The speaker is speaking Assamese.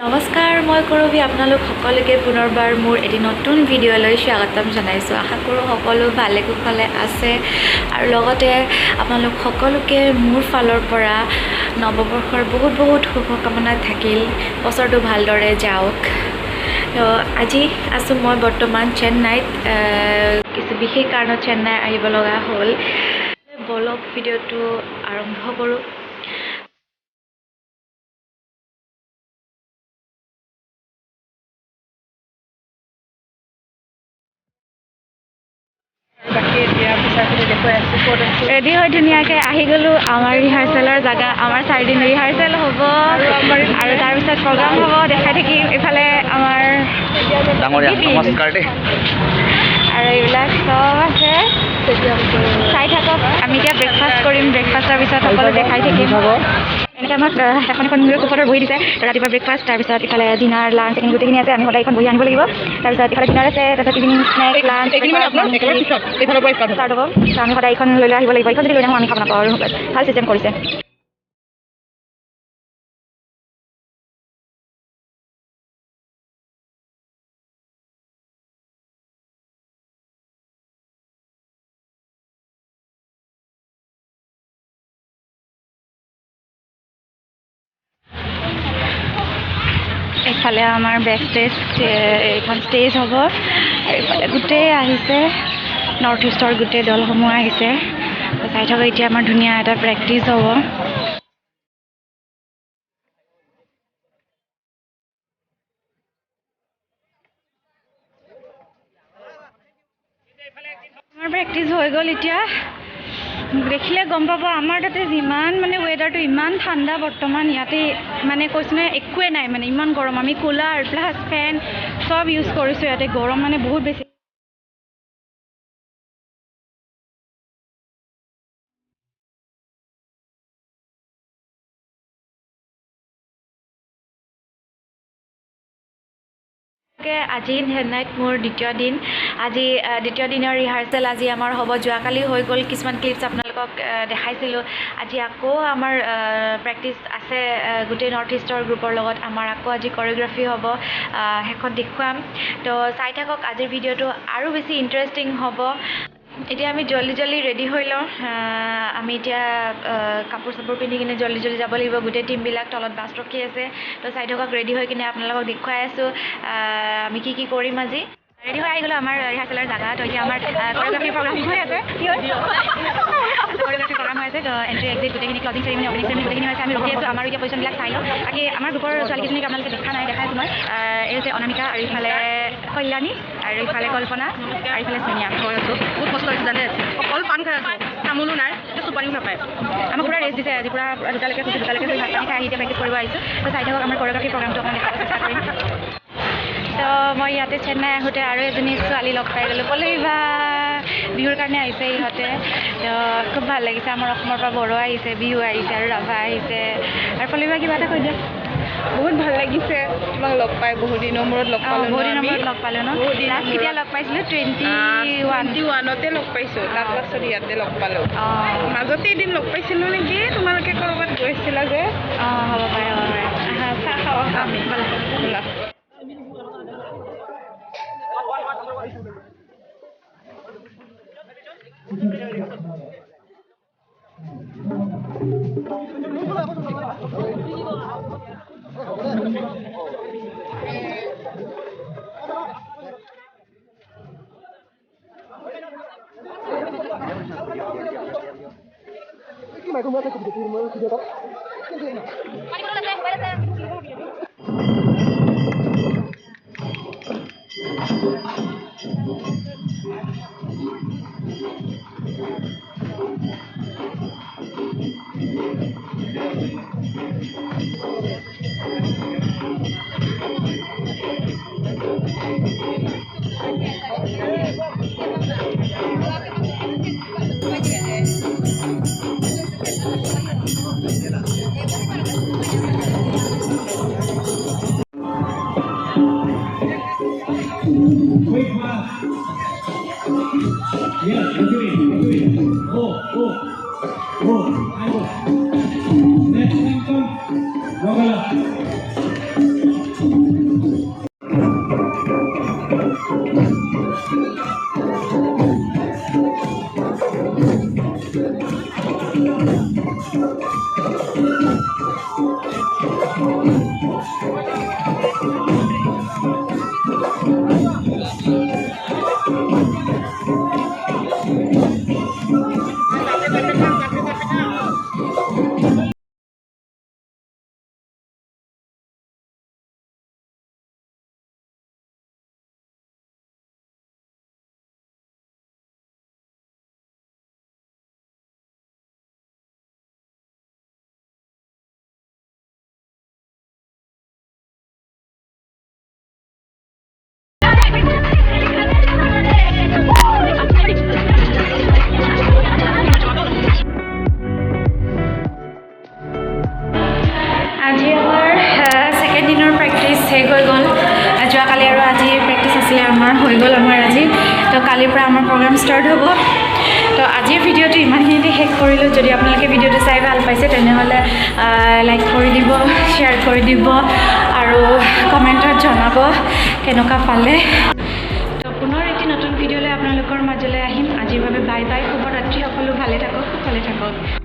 নমস্কাৰ, মই কৰবী আপোনালোক সকলোকে পুনৰবাৰ মোৰ এটি নতুন ভিডিঅ'লৈ স্বাগতম জনাইছোঁ। আশা কৰোঁ সকলো ভালে কুশলে আছে আৰু লগতে আপোনালোক সকলোকে মোৰ ফালৰ পৰা নৱবৰ্ষৰ বহুত বহুত শুভকামনা থাকিল। বছৰটো ভালদৰে যাওক। আজি আছোঁ মই বৰ্তমান চেন্নাইত। কিছু বিশেষ কাৰণত চেন্নাই আহিব লগা হ'ল। বলক ভিডিঅ'টো আৰম্ভ কৰোঁ। ৰেডি হৈ ধুনীয়াকৈ আহি গ'লোঁ আমাৰ ৰিহাৰ্চেলৰ জেগা। আমাৰ 4 দিন ৰিহাৰ্চেল হ'ব আৰু তাৰপিছত প্ৰগ্ৰাম হ'ব। দেখাই থাকিম এইফালে আমাৰ আৰু এইবিলাক চব আছে, চাই থাকক। আমি এতিয়া ব্ৰেকফাষ্ট কৰিম, ব্ৰেকফাষ্টৰ পিছত সকলো দেখাই থাকিম। হ'ব এনেকৈ আমাক এখন কুপনৰ বহি দিছে। ৰাতিপুৱা ব্ৰেকফাষ্ট, তাৰপিছত ইফালে ডিনাৰ, লাঞ্চ, এইখিনি গোটেইখিনি আছে। আমি সদায় এইখন বহি আনিব লাগিব। তাৰপিছত ইফালে ডিনাৰ আছে, তাৰপিছত ইভিনিং স্নেক্স, লাঞ্চ ষ্টাৰ্ট হ'ব। আমি সদায় এইখন লৈ আহিব লাগিব। এইখন যদি লৈ নাহোঁ আমি খাব নাপাওঁ আৰু ভাল চিষ্টেম কৰিছে। এইফালে আমাৰ বেক ষ্টেজ, এইখন ষ্টেজ হ'ব। এইফালে গোটেই আহিছে, নৰ্থ ইষ্টৰ গোটেই দলসমূহ আহিছে। চাই থাকক, এতিয়া আমাৰ ধুনীয়া এটা প্ৰেক্টিচ হ'ব। আমাৰ প্ৰেক্টিচ হৈ গ'ল। এতিয়া দেখিলে গম পাব, আমাৰ তাতে যিমান মানে ৱেডাৰটো ইমান ঠাণ্ডা বৰ্তমান। ইয়াতে মানে কৈছোঁ নহয়, একোৱে নাই মানে, ইমান গৰম। আমি কুলাৰ প্লাছ ফেন চব ইউজ কৰিছোঁ। ইয়াতে গৰম মানে বহুত বেছি। আজি চেন্নাইত মোৰ দ্বিতীয় দিন। আজি দ্বিতীয় দিনৰ ৰিহাৰ্চেল আজি আমাৰ হ'ব। যোৱাকালি হৈ গ'ল, কিছুমান ক্লিপছ আপোনালোকক দেখাইছিলোঁ। আজি আকৌ আমাৰ প্ৰেক্টিচ আছে গোটেই নৰ্থ ইষ্টৰ গ্ৰুপৰ লগত। আমাৰ আকৌ আজি কৰিঅ'গ্ৰাফি হ'ব, শেষত দেখুৱাম। তো চাই থাকক, আজিৰ ভিডিঅ'টো আৰু বেছি ইণ্টাৰেষ্টিং হ'ব। এতিয়া আমি জল্দি ৰেডি হৈ লওঁ। আমি এতিয়া কাপোৰ চাপোৰ পিন্ধি কিনে জল্দি যাব লাগিব। গোটেই টিমবিলাক তলত বাছ ৰখি আছে। তো চাই থাকক, ৰেডি হৈ কিনে আপোনালোকক দেখুৱাই আছোঁ আমি কি কৰিম আজি। ৰেডি হৈ আহি গ'লোঁ আমাৰ ৰিহাৰ্চেলৰ জেগাত। এতিয়া আমাৰ কৰিঅ'গ্ৰাফি প্ৰগ্ৰাম হৈ আছে। কৰিঅ'গ্ৰাফি প্ৰগ্ৰাম হৈ আছে। তো এণ্ট্ৰি এক্সিট গোটেইখিনি, ক্লজিং চেৰিমনি, অপেনিং চেৰিমনি গোটেইখিনি হৈছে। আমি ৰখি আছোঁ। আমাৰ এতিয়া পজিশ্যনবিলাক চাই লওঁ। বাকী আমাৰ গ্ৰুপৰ ছোৱালীকেইজনীক আপোনালোকে দেখাই আছোঁ মই। এই হৈছে অনামিকা, আৰু ইফালে কল্যাণী, আৰু ইফালে কল্পনা, আৰু ইফালে সোনিয়া। হৈ আছোঁ, বহুত কষ্ট হৈছে জানে। অকল পান খাই আছোঁ, তামোলো নাই, এতিয়া চুপাৰিও নাপায়। আমাক পূৰা ৰেষ্ট দিছে আজি, পূৰা দুটালৈকে ভাত পানী খাই আহি এতিয়া প্ৰেক্টিছ কৰিব আহিছোঁ। তো চাই থাকক, আমাৰ কৰিঅ'গ্ৰাফি প্ৰগ্ৰামটো অকণমান দেখাব চেষ্টা কৰিম। তো মই ইয়াতে চেন্নাই আহোঁতে আৰু এজনী ছোৱালী লগ পাই গ'লোঁ, পল্লৱী বা। বিহুৰ কাৰণে আহিছে ইহঁতে। তো খুব ভাল লাগিছে। আমাৰ অসমৰ পৰা বড়ো আহিছে, বিহু আহিছে, আৰু ৰাভা আহিছে। আৰু পল্লৱী বা, কিবা এটা কৈ দিয়া। বহুত ভাল লাগিছে তোমাক লগ পাই। বহুত দিনৰ মূৰত লগ পালোঁ। বহুত দিনৰ মূৰত লগ পালোঁ ন। লাষ্ট কেতিয়া লগ পাইছিলোঁ? 21তে লগ পাইছোঁ। তাৰপাছত ইয়াতে লগ পালোঁ। মাজতে এদিন লগ পাইছিলোঁ নেকি, তোমালোকে ক'ৰবাত গৈছিলা যে। হ'ব পাৰে। চাহ খাওঁ আমি ব'লা। Quick pass. Yeah, look at it. Oh. I go. Next time, come. Rogala. আজি আমাৰ ছেকেণ্ড দিনৰ প্ৰেক্টিছ শেষ হৈ গ'ল যোৱাকালি আৰু আজি প্ৰেক্টিছ আছিলে আমাৰ হৈ গ'ল আমাৰ আজি তো কালিৰ পৰা আমাৰ প্ৰগ্ৰাম ষ্টাৰ্ট হ'ব তো আজিৰ ভিডিঅ'টো ইমানখিনিতে শেষ কৰিলোঁ যদি আপোনালোকে ভিডিঅ'টো চাই ভাল পাইছে তেনেহ'লে লাইক কৰি দিব শ্বেয়াৰ কৰি দিব আৰু কমেণ্টত জনাব কেনেকুৱা পালে তো পুনৰ এটি নতুন ভিডিঅ'লৈ আপোনালোকৰ মাজলৈ আহিম আজিৰ বাবে বাই বাই শুভৰাত্ৰি সকলো ভালে থাকক কুশলে থাকক